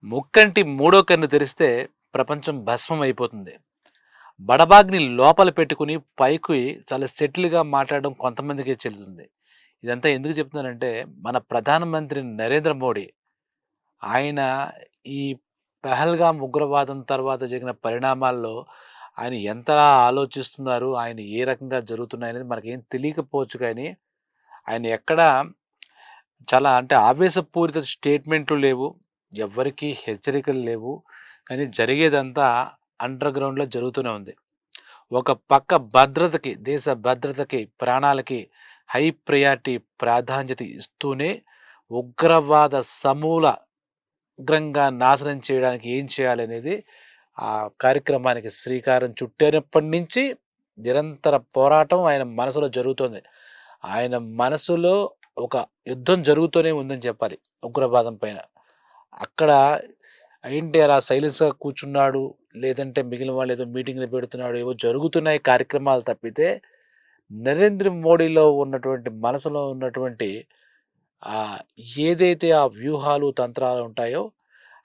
ముక్కంటి మూడో కన్ను తెరిస్తే ప్రపంచం భస్మం అయిపోతుంది. బడబాగ్ని లోపల పెట్టుకొని పైకి చాలా సెటిల్‌గా మాట్లాడడం కొంతమందికే చెల్లుతుంది. ఇదంతా ఎందుకు చెప్తున్నానంటే, మన ప్రధానమంత్రి నరేంద్ర మోడీ ఆయన ఈ పెహల్గాం ఉగ్రవాదం తర్వాత జరిగిన పరిణామాల్లో ఆయన ఎంతలా ఆలోచిస్తున్నారు, ఆయన ఏ రకంగా జరుగుతున్నాయనేది మనకేం తెలియకపోవచ్చు కానీ, ఆయన ఎక్కడా చాలా అంటే ఆవేశపూరిత స్టేట్మెంట్లు లేవు. ఎవ్వరికీ హెచ్చరికలు లేవు. కానీ జరిగేదంతా అండర్ గ్రౌండ్‌లో జరుగుతూనే ఉంది. ఒక పక్క భద్రతకి, దేశ భద్రతకి, ప్రాణాలకి హై ప్రయారిటీ ప్రాధాన్యత ఇస్తూనే ఉగ్రవాద సమూలగ్రంగా నాశనం చేయడానికి ఏం చేయాలనేది ఆ కార్యక్రమానికి శ్రీకారం చుట్టినప్పటి నుంచి నిరంతర పోరాటం ఆయన మనసులో జరుగుతోంది. ఆయన మనసులో ఒక యుద్ధం జరుగుతూనే ఉందని చెప్పాలి ఉగ్రవాదం పైన. అక్కడ ఏంటి అలా సైలెన్స్‌గా కూర్చున్నాడు, లేదంటే మిగిలిన వాళ్ళు ఏదో మీటింగ్‌లు పెడుతున్నాడు, ఏవో జరుగుతున్నాయి కార్యక్రమాలు తప్పితే, నరేంద్ర మోడీలో ఉన్నటువంటి మనసులో ఉన్నటువంటి ఆహ్, ఏదైతే ఆ వ్యూహాలు, తంత్రాలు ఉంటాయో,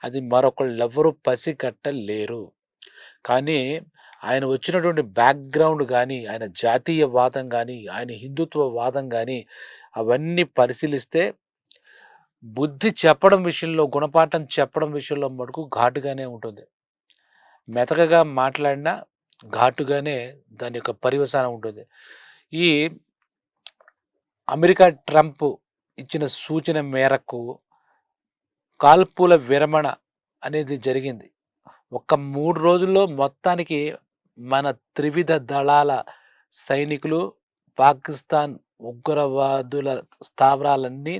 అది మరొకళ్ళెవ్వరూ పసిగట్టలేరు. కానీ ఆయన వచ్చినటువంటి బ్యాక్‌గ్రౌండ్ గాని, ఆయన జాతీయవాదం గాని, ఆయన హిందుత్వ వాదం గాని, అవన్నీ పరిశీలిస్తే బుద్ధి చెప్పడం విషయంలో, గుణపాఠం చెప్పడం విషయంలో మటుకు ఘాటుగానే ఉంటుంది. మెతకగా మాట్లాడినా ఘాటుగానే దాని యొక్క పర్యవసానం ఉంటుంది. ఈ అమెరికా ట్రంప్ ఇచ్చిన సూచన మేరకు కాల్పుల విరమణ అనేది జరిగింది. ఒక్క 3 రోజుల్లో మొత్తానికి మన త్రివిధ దళాల సైనికులు పాకిస్తాన్ ఉగ్రవాదుల స్థావరాలన్నీ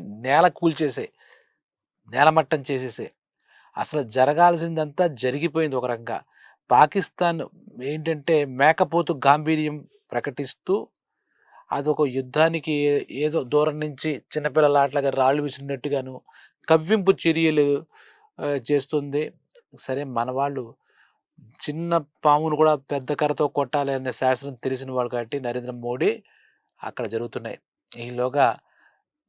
కూల్చేసాయి. నేలమట్టం చేసేసాయి. అసలు జరగాల్సిందంతా జరిగిపోయింది ఒక రకంగా. పాకిస్తాన్ ఏంటంటే మేకపోతు గాంభీర్యం ప్రకటిస్తూ అదొక యుద్ధానికి ఏదో దూరం నుంచి చిన్నపిల్లల ఆటలాగా రాళ్ళు విసిరినట్టుగాను, కవ్వింపు చర్యలు చేస్తుంది. సరే మన వాళ్ళు చిన్న పామును కూడా పెద్ద కర్రతో కొట్టాలి అనే శాస్త్రం తెలిసిన వాడు కాబట్టి నరేంద్ర మోడీ అక్కడ జరుగుతున్నాయి. ఈలోగా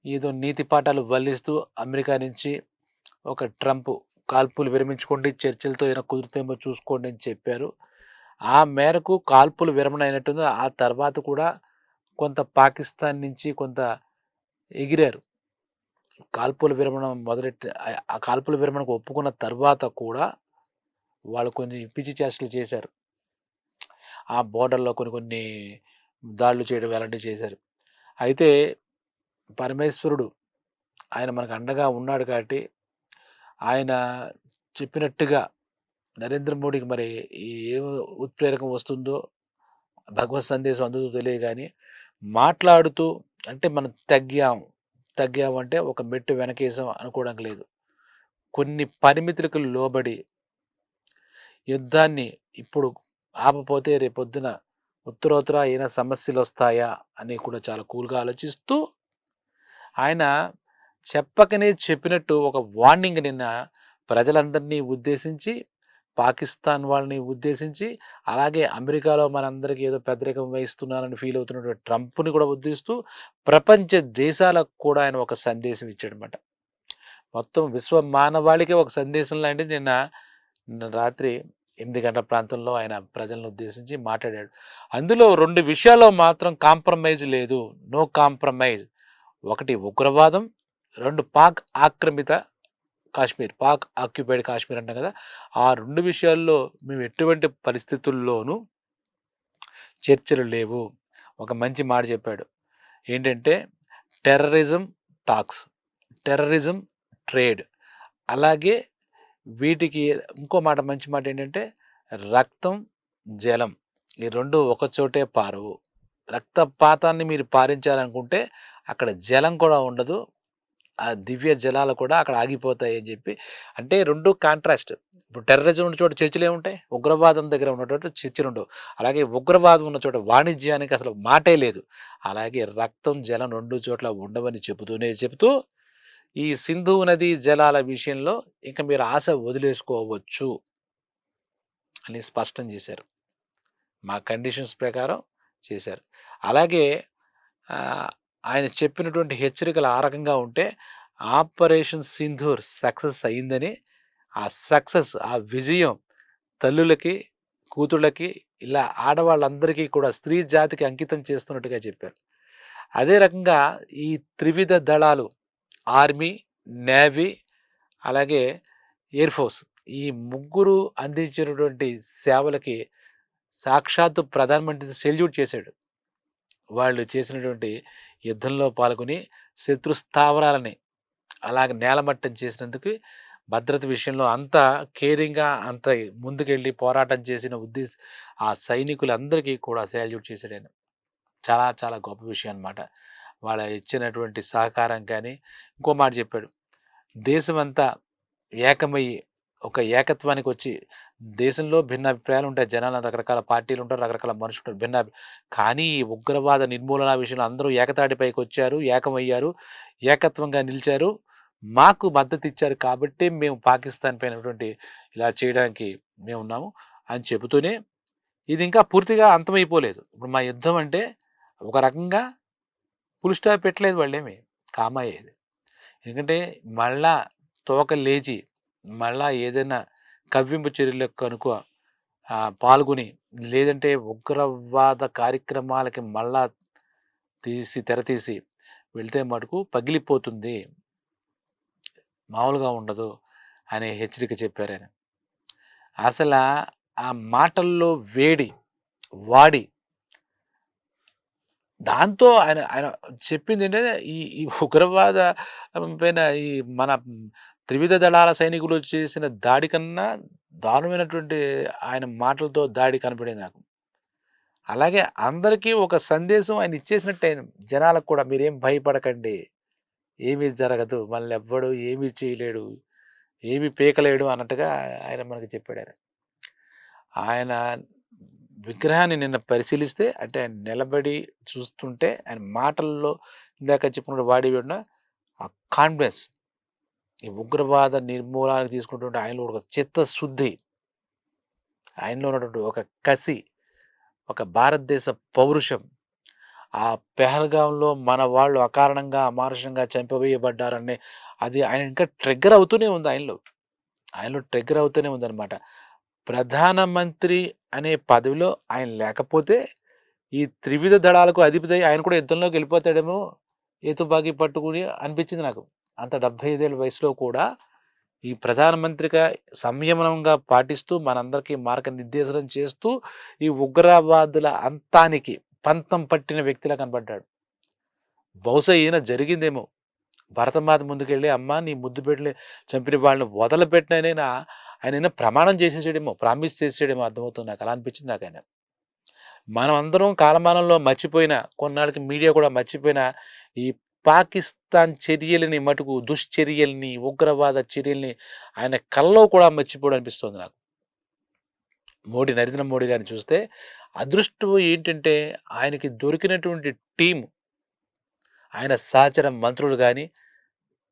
ఏదో నీతి పాఠాలు వల్లిస్తూ అమెరికా నుంచి ఒక ట్రంప్ కాల్పులు విరమించుకోండి, చర్చలతో ఏమైనా కుదురుతేమో చూసుకోండి అని చెప్పారు. ఆ మేరకు కాల్పులు విరమణ అయినట్టుంది. ఆ తర్వాత కూడా కొంత పాకిస్తాన్ నుంచి కొంత ఎగిరారు. కాల్పుల విరమణ మొదలెట్టి ఆ కాల్పుల విరమణకు ఒప్పుకున్న తర్వాత కూడా వాళ్ళు కొన్ని పిచ్చి చేష్టలు చేశారు. ఆ బోర్డర్‌లో కొన్ని కొన్ని దాడులు చేయడం అలాంటివి చేశారు. అయితే పరమేశ్వరుడు ఆయన మనకు అండగా ఉన్నాడు కాబట్టి ఆయన చెప్పినట్టుగా నరేంద్ర మోడీకి మరి ఏ ఉత్ప్రేరకం వస్తుందో, భగవత్ సందేశం అందుతుందో తెలియదు గానీ, మాట్లాడుతూ అంటే మనం తగ్గామంటే ఒక మెట్టు వెనకేసాం అనుకోవడానికి లేదు. కొన్ని పరిమితులకు లోబడి యుద్ధాన్ని ఇప్పుడు ఆపపోతే రేపొద్దున ఉత్తరోత్తర ఏమైనా సమస్యలొస్తాయా అని కూడా చాలా కూల్‌గా ఆలోచిస్తూ ఆయన చెప్పకనే చెప్పినట్టు ఒక వార్నింగ్ నిన్న ప్రజలందరినీ ఉద్దేశించి, పాకిస్తాన్ వాళ్ళని ఉద్దేశించి, అలాగే అమెరికాలో మనందరికీ ఏదో పెద్దరికం వహిస్తున్నారని ఫీల్ అవుతున్నటువంటి ట్రంప్‌ని కూడా ఉద్దేశిస్తూ, ప్రపంచ దేశాలకు కూడా ఆయన ఒక సందేశం ఇచ్చాడనమాట. మొత్తం విశ్వ మానవాళికే ఒక సందేశం లాంటిది నిన్న రాత్రి 8 గంటల ప్రాంతంలో ఆయన ప్రజలను ఉద్దేశించి మాట్లాడాడు. అందులో 2 విషయాల్లో మాత్రం కాంప్రమైజ్ లేదు. No compromise. ఒకటి ఉగ్రవాదం, 2 పాక్ ఆక్రమిత కాశ్మీర్, పాక్ ఆక్యుపైడ్ కాశ్మీర్ అంటాం కదా! ఆ 2 విషయాల్లో మేము ఎటువంటి పరిస్థితుల్లోనూ చర్చలు లేవు. ఒక మంచి మాట చెప్పాడు. ఏంటంటే టెర్రరిజం టాక్స్, టెర్రరిజం ట్రేడ్. అలాగే వీటికి ఇంకో మాట మంచి మాట ఏంటంటే రక్తం, జలం ఈ 2 ఒకచోటే పారవు. రక్తపాతాన్ని మీరు పారించాలనుకుంటే అక్కడ జలం కూడా ఉండదు. ఆ దివ్య జలాలు కూడా అక్కడ ఆగిపోతాయి అని చెప్పి అంటే 2 కాంట్రాస్ట్. ఇప్పుడు టెర్రరిజం ఉన్న చోట చర్చలేముంటాయి? ఉగ్రవాదం దగ్గర ఉన్నటువంటి చర్చలుండవు. అలాగే ఉగ్రవాదం ఉన్న చోట వాణిజ్యానికి అసలు మాటే లేదు. అలాగే రక్తం, జలం 2 చోట్ల ఉండవని చెబుతూ ఈ సింధు నదీ జలాల విషయంలో ఇంక మీరు ఆశ వదిలేసుకోవచ్చు అని స్పష్టం చేశారు. మా కండిషన్స్ ప్రకారం చేశారు. అలాగే ఆహ్, ఆయన చెప్పినటువంటి హెచ్చరికలు ఆ రకంగా ఉంటే ఆపరేషన్ సింధూర్ సక్సెస్ అయిందని ఆ సక్సెస్, ఆ విజయం తల్లులకి, కూతుళ్ళకి ఇలా ఆడవాళ్ళందరికీ కూడా స్త్రీ జాతికి అంకితం చేస్తున్నట్టుగా చెప్పారు. అదే రకంగా ఈ త్రివిధ దళాలు ఆర్మీ, నేవీ అలాగే ఎయిర్ ఫోర్స్ ఈ ముగ్గురు అందించినటువంటి సేవలకి సాక్షాత్తు ప్రధానమంత్రి సెల్యూట్ చేశాడు. వాళ్ళు చేసినటువంటి యుద్ధంలో పాల్గొని శత్రు స్థావరాలని అలాగ నేలమట్టం చేసినందుకు భద్రత విషయంలో అంత కేరింగ్‌గా అంత ముందుకెళ్ళి పోరాటం చేసిన ఆ సైనికులందరికీ కూడా సాల్యూట్ చేశాడాయన. చాలా చాలా గొప్ప విషయం అన్నమాట. వాళ్ళ ఇచ్చినటువంటి సహకారం కానీ, ఇంకో మాట చెప్పాడు. దేశమంతా ఏకమయ్యి ఒక ఏకత్వానికొచ్చి దేశంలో భిన్నాభిప్రాయాలుంటాయి. జనాలు రకరకాల పార్టీలుంటారు, రకరకాల మనుషులుంటారు. కానీ ఈ ఉగ్రవాద నిర్మూలన విషయంలో అందరూ ఏకతాటిపైకొచ్చారు, ఏకమయ్యారు, ఏకత్వంగా నిలిచారు. మాకు మద్దతిచ్చారు కాబట్టే మేము పాకిస్తాన్ పైనటువంటి ఇలా చేయడానికి మేమున్నాము అని చెబుతూనే ఇది ఇంకా పూర్తిగా అంతమైపోలేదు. ఇప్పుడు మా యుద్ధం అంటే ఒక రకంగా ఫుల్ స్టాప్ పెట్టలేదు వాళ్ళేమి. కామయ్యేది. ఎందుకంటే మళ్ళా తోక లేచి, మళ్ళా ఏదైనా కవ్వింపు చర్యలకు కనుక పాల్గొని, లేదంటే ఉగ్రవాద కార్యక్రమాలకి మళ్ళా తెరతీసి వెళ్తే మటుకు పగిలిపోతుంది. మామూలుగా ఉండదు అనే హెచ్చరిక చెప్పారాయన. అసలా ఆ మాటల్లో వేడి, వాడి దాంతో ఆయన ఆయన చెప్పిందేంటంటే ఈ ఉగ్రవాద పైన ఈ మన త్రివిధ దళాల సైనికులు చేసిన దాడి కన్నా దారుణమైనటువంటి ఆయన మాటలతో దాడి కనపడింది నాకు. అలాగే అందరికీ ఒక సందేశం ఆయన ఇచ్చేసినట్టయింది. జనాలకు కూడా మీరేం భయపడకండి. ఏమీ జరగదు. మనల్నెవ్వడు ఏమీ చేయలేడు. ఏమీ పీకలేడు అన్నట్టుగా ఆయన మనకి చెప్పాడాయన. ఆయన విగ్రహాన్ని నిన్న పరిశీలిస్తే అంటే ఆయన నిలబడి చూస్తుంటే ఆయన మాటల్లో ఇందాక చెప్పినట్టు ఉన్న ఆ కాన్ఫిడెన్స్ ఈ ఉగ్రవాద నిర్మూలనకు తీసుకున్నటువంటి ఆయనలో ఒక చిత్తశుద్ధి, ఆయనలో ఉన్నటువంటి ఒక కసి, ఒక భారతదేశ పౌరుషం, ఆ పెహల్గాంలో మన వాళ్ళు అకారణంగా అమానుషంగా చంపవేయబడ్డారనే అది ఆయన ఇంకా ట్రిగ్గర్ అవుతూనే ఉంది ఆయనలో. ఆయనలో ట్రిగ్గర్ అవుతూనే ఉందనమాట. ప్రధానమంత్రి అనే పదవిలో ఆయన లేకపోతే ఈ త్రివిధ దళాలకు అధిపతి ఆయన కూడా యుద్ధంలోకి వెళ్ళిపోతాడేమో ఏతుపాకి పట్టుకుని అనిపించింది నాకు. అంత 75 ఏళ్ల వయసులో కూడా ఈ ప్రధానమంత్రిగా సంయమనంగా పాటిస్తూ మనందరికీ మార్గనిర్దేశనం చేస్తూ ఈ ఉగ్రవాదుల అంతానికి పంతం పట్టిన వ్యక్తిలా కనపడ్డాడు. బహుశా ఈయన జరిగిందేమో భరతమాత ముందుకెళ్ళి అమ్మ నీ ముద్దు బిడ్డని చంపిన వాళ్ళని వదలపెట్టినైనా ఆయన ప్రమాణం చేసేసాడేమో, ప్రామిస్ చేసాడేమో అర్థమవుతుంది నాకు. అలా అనిపించింది నాకు ఆయన. మనం అందరం కాలమానంలో మర్చిపోయిన కొన్నాళ్ళకి మీడియా కూడా మర్చిపోయిన ఈ పాకిస్తాన్ చర్యలని మటుకు దుశ్చర్యల్ని, ఉగ్రవాద చర్యల్ని ఆయన కల్లో కూడా మర్చిపోవడం అనిపిస్తుంది నాకు. నరేంద్ర మోడీ గారిని చూస్తే అదృష్టం ఏంటంటే ఆయనకి దొరికినటువంటి టీము, ఆయన సహచర మంత్రులు కానీ,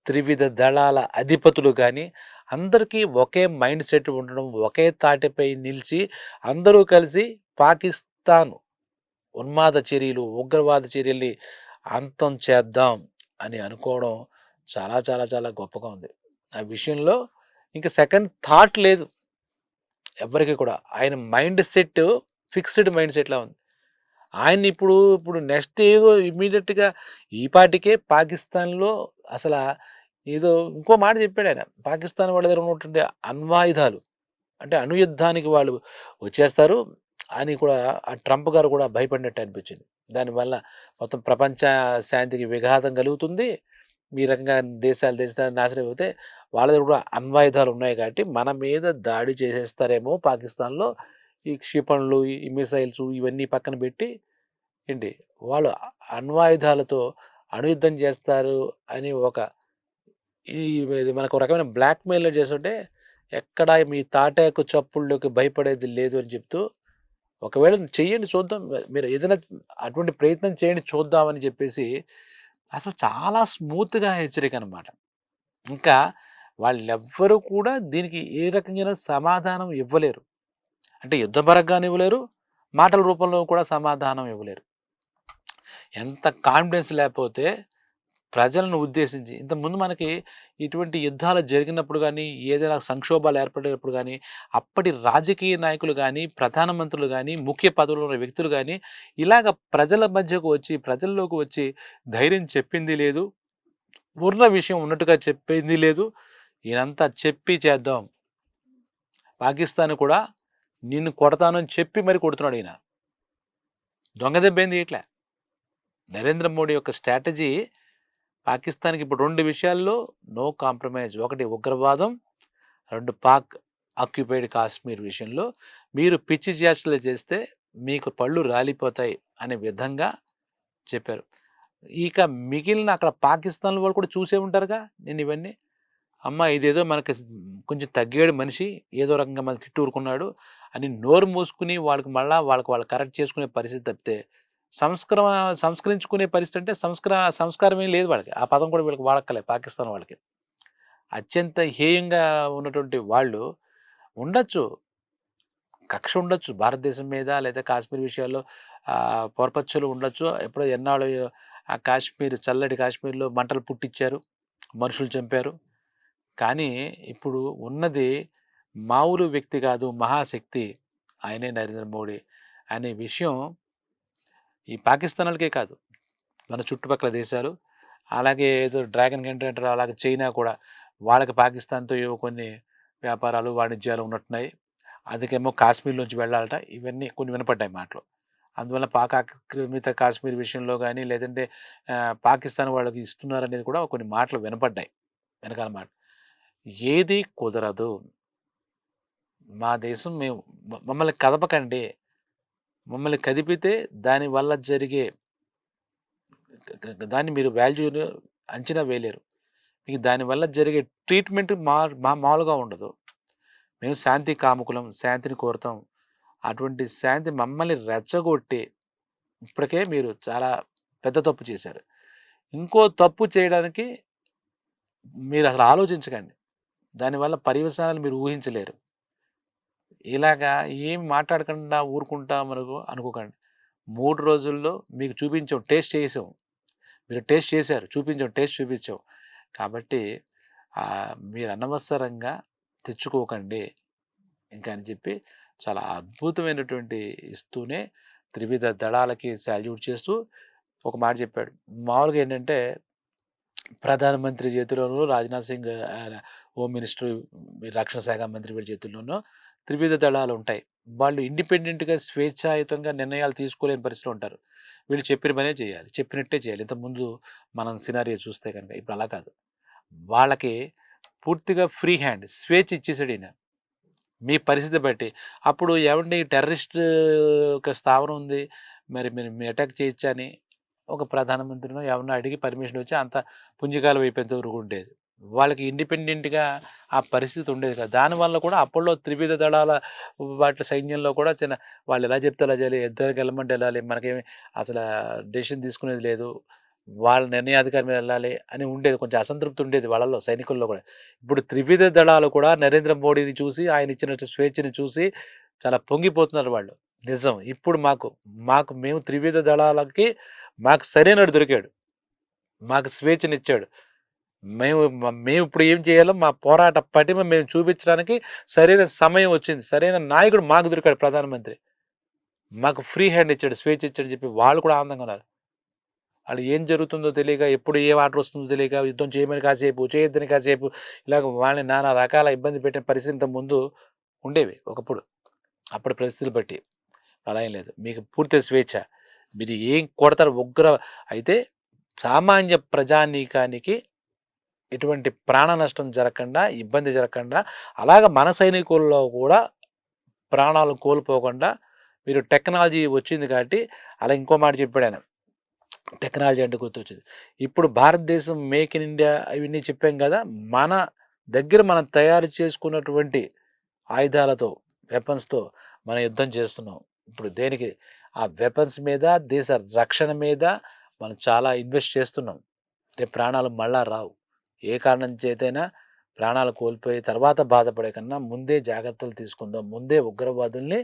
త్రివిధ దళాల అధిపతులు కానీ అందరికీ ఒకే మైండ్ సెట్ ఉండడం, ఒకే తాటిపై నిలిచి అందరూ కలిసి పాకిస్తాన్ ఉన్మాద చర్యలు, ఉగ్రవాద చర్యల్ని అంతం చేద్దాం అని అనుకోవడం చాలా చాలా చాలా గొప్పగా ఉంది. ఆ విషయంలో ఇంక సెకండ్ థాట్ లేదు ఎవ్వరికీ కూడా. ఆయన మైండ్ సెట్ ఫిక్స్డ్ మైండ్ సెట్‌లా ఉంది. ఆయన్ని ఇప్పుడు నెక్స్ట్ ఏదో ఇమ్మీడియేట్‌గా ఈ పాటికే పాకిస్తాన్‌లో అసల ఏదో ఇంకో మాట చెప్పాడాయన. పాకిస్తాన్ వాళ్ళ దగ్గర ఉన్నటువంటి అణ్వాయుధాలు అంటే అణుయుద్ధానికి వాళ్ళు వచ్చేస్తారు అని కూడా ఆ ట్రంప్ గారు కూడా భయపడినట్టు అనిపించింది. దానివల్ల మొత్తం ప్రపంచ శాంతికి విఘాతం కలుగుతుంది. ఈ రకంగా దేశాలు నాశనం అయిపోతే వాళ్ళ దగ్గర కూడా అణ్వాయుధాలు ఉన్నాయి కాబట్టి మన మీద దాడి చేసేస్తారేమో పాకిస్తాన్‌లో ఈ క్షిపణులు, ఈ మిసైల్స్ ఇవన్నీ పక్కన పెట్టి ఏంటి వాళ్ళు అణ్వాయుధాలతో అణుయుద్ధం చేస్తారు అని ఇది మనకు ఒక రకమైన బ్లాక్‌మెయిల్ చేస్తుంటే ఎక్కడ మీ తాటాకు చప్పుల్లోకి భయపడేది లేదు అని చెప్తూ ఒకవేళ చెయ్యండి చూద్దాం. మీరు ఏదైనా అటువంటి ప్రయత్నం చేయండి చూద్దామని చెప్పేసి అసలు చాలా స్మూత్‌గా హెచ్చరిక అనమాట. ఇంకా వాళ్ళెవ్వరూ కూడా దీనికి ఏ రకంగా సమాధానం ఇవ్వలేరు. అంటే యుద్ధపరంగాను ఇవ్వలేరు, మాటల రూపంలో కూడా సమాధానం ఇవ్వలేరు. ఎంత కాన్ఫిడెన్స్ లేకపోతే ప్రజలను ఉద్దేశించి ఇంతకుముందు మనకి ఇటువంటి యుద్ధాలు జరిగినప్పుడు గానీ, ఏదైనా సంక్షోభాలు ఏర్పడినప్పుడు గానీ, అప్పటి రాజకీయ నాయకులు గానీ, ప్రధానమంత్రులు గానీ, ముఖ్య పదవుల్లో ఉన్న వ్యక్తులు గానీ, ఇలాగ ప్రజల మధ్యకు వచ్చి, ప్రజల్లోకి వచ్చి ధైర్యం చెప్పింది లేదు. ఉన్న విషయం ఉన్నట్టుగా చెప్పింది లేదు. ఇదంతా చెప్పి చేద్దాం. పాకిస్తాన్ కూడా నిన్ను కొడతానని చెప్పి మరి కొడుతున్నాడు ఈయన. దొంగ దెబ్బేం తీయట్లే. నరేంద్ర మోడీ యొక్క స్ట్రాటజీ పాకిస్తాన్‌కి ఇప్పుడు 2 విషయాల్లో నో కాంప్రమైజ్. ఒకటి ఉగ్రవాదం, 2 పాక్ ఆక్యుపైడ్ కాశ్మీర్ విషయంలో మీరు పిచ్చి చేష్టలు చేస్తే మీకు పళ్ళు రాలిపోతాయి అనే విధంగా చెప్పారు. ఇక మిగిలిన అక్కడ పాకిస్తాన్ వాళ్ళు కూడా చూసే ఉంటారుగా నేను ఇవన్నీ. అమ్మ ఇదేదో మనకి కొంచెం తగ్గాడు మనిషి, ఏదో రకంగా మనల్ని తిట్టి ఊరుకున్నాడు అని నోరు మూసుకుని వాళ్ళకి మళ్ళా వాళ్ళు కరెక్ట్ చేసుకునే పరిస్థితి తప్పితే సంస్కరణ సంస్కరించుకునే పరిస్థితి అంటే సంస్కారం ఏం లేదు వాళ్ళకి. ఆ పదం కూడా వీళ్ళకి వాడక్కలే పాకిస్తాన్ వాళ్ళకి. అత్యంత హేయంగా ఉన్నటువంటి వాళ్ళు ఉండొచ్చు. కక్ష ఉండొచ్చు భారతదేశం మీద లేదా కాశ్మీర్ విషయాల్లో పొరపచ్చులు ఉండొచ్చు. ఎప్పుడో ఎన్నాళ్ళు ఆ కాశ్మీర్ చల్లటి కాశ్మీర్‌లో మంటలు పుట్టించారు. మనుషులు చంపారు. కానీ ఇప్పుడు ఉన్నది మామూలు వ్యక్తి కాదు, మహాశక్తి. ఆయనే నరేంద్ర మోడీ అనే విషయం ఈ పాకిస్తానోళ్ళకే కాదు, మన చుట్టుపక్కల దేశాలు, అలాగే ఏదో డ్రాగన్ కంట్రీ అంటారు, అలాగే చైనా కూడా వాళ్ళకి పాకిస్తాన్‌తో ఏవో కొన్ని వ్యాపారాలు, వాణిజ్యాలు ఉన్నట్టున్నాయి. అందుకేమో కాశ్మీర్ నుంచి వెళ్ళాలట. ఇవన్నీ కొన్ని వినపడ్డాయి మాటలు. అందువల్ల పాక్ ఆక్రమిత కాశ్మీర్ విషయంలో గానీ, లేదంటే పాకిస్తాన్ వాళ్ళకి ఇస్తున్నారనేది కూడా కొన్ని మాటలు వినపడ్డాయి. వెనకాల మాట. ఏది కుదరదు. మా దేశం మేము మమ్మల్ని కదపకండి. మమ్మల్ని కదిపితే దానివల్ల జరిగే దాన్ని మీరు వాల్యూని అంచనా వేయలేరు. మీకు దానివల్ల జరిగే ట్రీట్మెంట్ మామూలుగా ఉండదు. మేము శాంతి కాముకులం, శాంతిని కోరుతాం. అటువంటి శాంతి మమ్మల్ని రెచ్చగొట్టి ఇప్పటికే మీరు చాలా పెద్ద తప్పు చేశారు. ఇంకో తప్పు చేయడానికి మీరసలు ఆలోచించకండి. దానివల్ల పర్యవసానాలు మీరు ఊహించలేరు. ఇలాగా ఏమి మాట్లాడకుండా ఊరుకుంటా మనకు అనుకోకండి. 3 రోజుల్లో మీకు చూపించాం, టేస్ట్ చేసాం. మీరు టేస్ట్ చేశారు, చూపించాం, టేస్ట్ చూపించాం. కాబట్టి మీరు అనవసరంగా తెచ్చుకోకండి ఇంకా అని చెప్పి చాలా అద్భుతమైనటువంటి ఇస్తూనే త్రివిధ దళాలకి సాల్యూట్ చేస్తూ ఒక మాట చెప్పాడు. మామూలుగా ఏంటంటే ప్రధానమంత్రి చేతిలోనూ, రాజ్‌నాథ్ సింగ్ హోమ్ మినిస్టర్, రక్షణ శాఖ మంత్రి వీళ్ళ చేతుల్లోనూ త్రివిధ దళాలు ఉంటాయి. వాళ్ళు ఇండిపెండెంట్‌గా స్వేచ్ఛాయుతంగా నిర్ణయాలు తీసుకోలేని పరిస్థితిలో ఉంటారు. వీళ్ళు చెప్పిన పనే చేయాలి. చెప్పినట్టే చేయాలి. ఇంతకుముందు మనం సినారియో చూస్తే కనుక ఇప్పుడు అలా కాదు. వాళ్ళకి పూర్తిగా ఫ్రీ హ్యాండ్ స్వేచ్ఛ ఇచ్చేసాడు ఈయన. మీ పరిస్థితి బట్టి. అప్పుడు ఏవండీ టెర్రరిస్ట్ ఒక స్థావరం ఉంది. మరి మీరు అటాక్ చేయొచ్చా అని ఒక ప్రధానమంత్రినో ఎవరినో అడిగి పర్మిషన్ వచ్చి అంత పుంజకాలం అయిపోయేంత వరకు ఉండేది. వాళ్ళకి ఇండిపెండెంట్‌గా ఆ పరిస్థితి ఉండేది కాదు. దానివల్ల కూడా అప్పట్లో త్రివిధ దళాల వాటి సైన్యంలో కూడా వాళ్ళు ఎలా చెప్తే అలా చేయాలి. యుద్ధానికి వెళ్ళమంటే వెళ్ళాలి. మనకేమి అసలు డెసిషన్ తీసుకునేది లేదు. వాళ్ళ నిర్ణయాధికారి మీద వెళ్ళాలి అని ఉండేది. కొంచెం అసంతృప్తి ఉండేది వాళ్ళలో, సైనికుల్లో కూడా. ఇప్పుడు త్రివిధ దళాలు కూడా నరేంద్ర మోడీని చూసి, ఆయన ఇచ్చిన స్వేచ్ఛని చూసి చాలా పొంగిపోతున్నారు వాళ్ళు. నిజం. ఇప్పుడు మేము త్రివిధ దళాలకి మాకు సరైనోడు దొరికాడు. మాకు స్వేచ్ఛనిచ్చాడు. మేము ఇప్పుడు ఏం చేయాలో మా పోరాట పటిమ మేము చూపించడానికి సరైన సమయం వచ్చింది. సరైన నాయకుడు మాకు దొరికాడు ప్రధానమంత్రి. మాకు ఫ్రీ హ్యాండ్ ఇచ్చాడు, స్వేచ్ఛ ఇచ్చాడని చెప్పి వాళ్ళు కూడా ఆనందంగా ఉన్నారు. వాళ్ళు ఏం జరుగుతుందో తెలియక, ఎప్పుడు ఏ ఆర్డర్ వస్తుందో తెలియక, యుద్ధం చేయమని కాసేపు, చేయొద్దని కాసేపు, ఇలాగ వాళ్ళని నానా రకాల ఇబ్బంది పెట్టిన పరిస్థితి ఇంతకుముందు ఉండేవి ఒకప్పుడు. అప్పటి పరిస్థితులు బట్టి. అలా ఏం లేదు. మీకు పూర్తి స్వేచ్ఛ. మీరు ఏం కొడతారు అయితే సామాన్య ప్రజానీకానికి ఎటువంటి ప్రాణ నష్టం జరగకుండా, ఇబ్బంది జరగకుండా, అలాగ మన సైనికుల్లో కూడా ప్రాణాలు కోల్పోకుండా మీరు టెక్నాలజీ వచ్చింది కాబట్టి అలా ఇంకో మాట చెప్పాడాయన. టెక్నాలజీ అంటే గుర్తొచ్చింది. ఇప్పుడు భారతదేశం మేక్ ఇన్ ఇండియా ఇవన్నీ చెప్పాం కదా! మన దగ్గర మనం తయారు చేసుకున్నటువంటి ఆయుధాలతో, వెపన్స్‌తో మనం యుద్ధం చేస్తున్నాం. ఇప్పుడు దేనికి? ఆ వెపన్స్ మీద, దేశ రక్షణ మీద మనం చాలా ఇన్వెస్ట్ చేస్తున్నాం. రేపు ప్రాణాలు మళ్ళా రావు. ఏ కారణం చేతైనా ప్రాణాలు కోల్పోయి తర్వాత బాధపడే కన్నా ముందే జాగ్రత్తలు తీసుకుందాం. ముందే ఉగ్రవాదుల్ని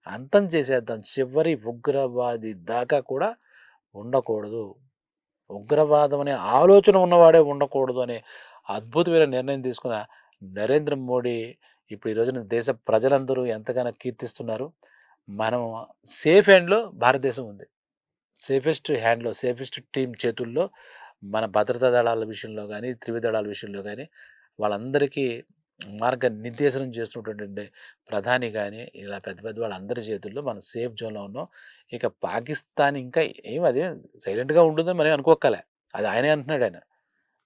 అంతం చేసేద్దాం. చివరి ఉగ్రవాది దాకా కూడా ఉండకూడదు. ఉగ్రవాదం అనే ఆలోచన ఉన్నవాడే ఉండకూడదు అనే అద్భుతమైన నిర్ణయం తీసుకున్న నరేంద్ర మోడీ ఇప్పుడు ఈ రోజున దేశ ప్రజలందరూ ఎంతగానో కీర్తిస్తున్నారు. మనం సేఫ్ హ్యాండ్‌లో భారతదేశం ఉంది. సేఫెస్ట్ టీమ్ చేతుల్లో మన భద్రతా దళాల విషయంలో గాని, త్రివిధ దళాల విషయంలో గాని వాళ్ళందరికీ మార్గనిర్దేశనం చేస్తున్నటువంటి ప్రధాని గాని, ఇలా పెద్ద పెద్ద వాళ్ళందరి చేతుల్లో మనం సేఫ్ జోన్‌లో ఉన్నాం. ఇక పాకిస్తాన్ ఇంకా అదేం సైలెంట్‌గా ఉంటుందని మనం అనుకోక్కలే. అది ఆయనే అంటున్నాడాయన.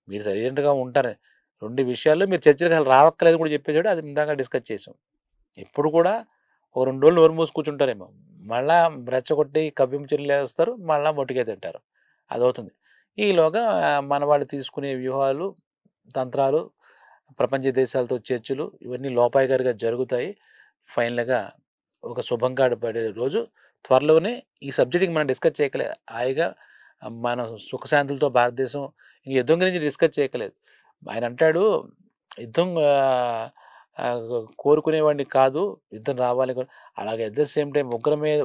మీరు సైలెంట్‌గా ఉంటారు. 2 విషయాల్లో మీరు చర్చలకు అసలు రావక్కర్లేదని కూడా చెప్పేసాడు. అది ఇందాక డిస్కస్ చేసాం. ఇప్పుడు కూడా ఓ 2 రోజులు నోరు మూసి కూర్చుంటారేమో. మళ్ళా రెచ్చగొట్టి కవ్వింపు చర్యలేస్తారు. మళ్ళా మొట్టికాయ తింటారు. అదవుతుంది. ఈలోగా మన వాళ్ళు తీసుకునే వ్యూహాలు, తంత్రాలు, ప్రపంచ దేశాలతో చర్చలు ఇవన్నీ లోపాయికారిగా జరుగుతాయి. ఫైనల్‌గా ఒక శుభంగాడు పడే రోజు త్వరలోనే ఈ సబ్జెక్ట్‌ని మనం డిస్కస్ చేయకలే. హాయిగా మనం సుఖశాంతులతో భారతదేశం ఇంక యుద్ధం గురించి డిస్కస్ చేయక్కలేదు. ఆయన అంటాడు యుద్ధం కోరుకునేవాడిని కాదు. యుద్ధం రావాలి అలాగే అట్ ద సేమ్ టైమ్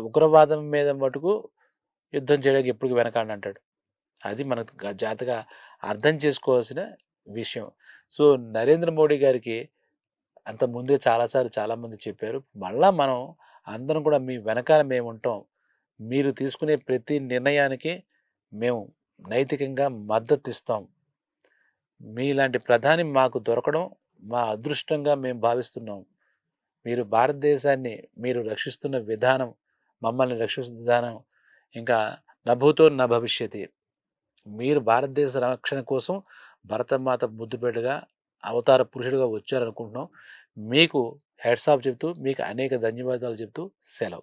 ఉగ్రవాదం మీద మటుకు యుద్ధం చేయడానికి ఎప్పటికి వెనకాడనంటాడు. అది మనకు జాగ్రత్తగా అర్థం చేసుకోవాల్సిన విషయం. సో, నరేంద్ర మోడీ గారికి అంతకుముందే చాలా సార్లు చాలామంది చెప్పారు. మళ్ళా మనం అందరం కూడా మీ వెనకాల మేముంటాం. మీరు తీసుకునే ప్రతి నిర్ణయానికి మేము నైతికంగా మద్దతిస్తాం. మీలాంటి ప్రధాని మాకు దొరకడం మా అదృష్టంగా మేము భావిస్తున్నాం. మీరు భారతదేశాన్ని మీరు రక్షిస్తున్న విధానం, మమ్మల్ని రక్షిస్తున్న విధానం ఇంకా నభూతో న భవిష్యతి. మీరు భారతదేశ రక్షణ కోసం భరతమాత ముద్దుబిడ్డగా, అవతార పురుషుడిగా వచ్చారనుకుంటున్నాం. మీకు హెడ్స్ ఆఫ్ చెప్తూ, మీకు అనేక ధన్యవాదాలు చెప్తూ సెలవు.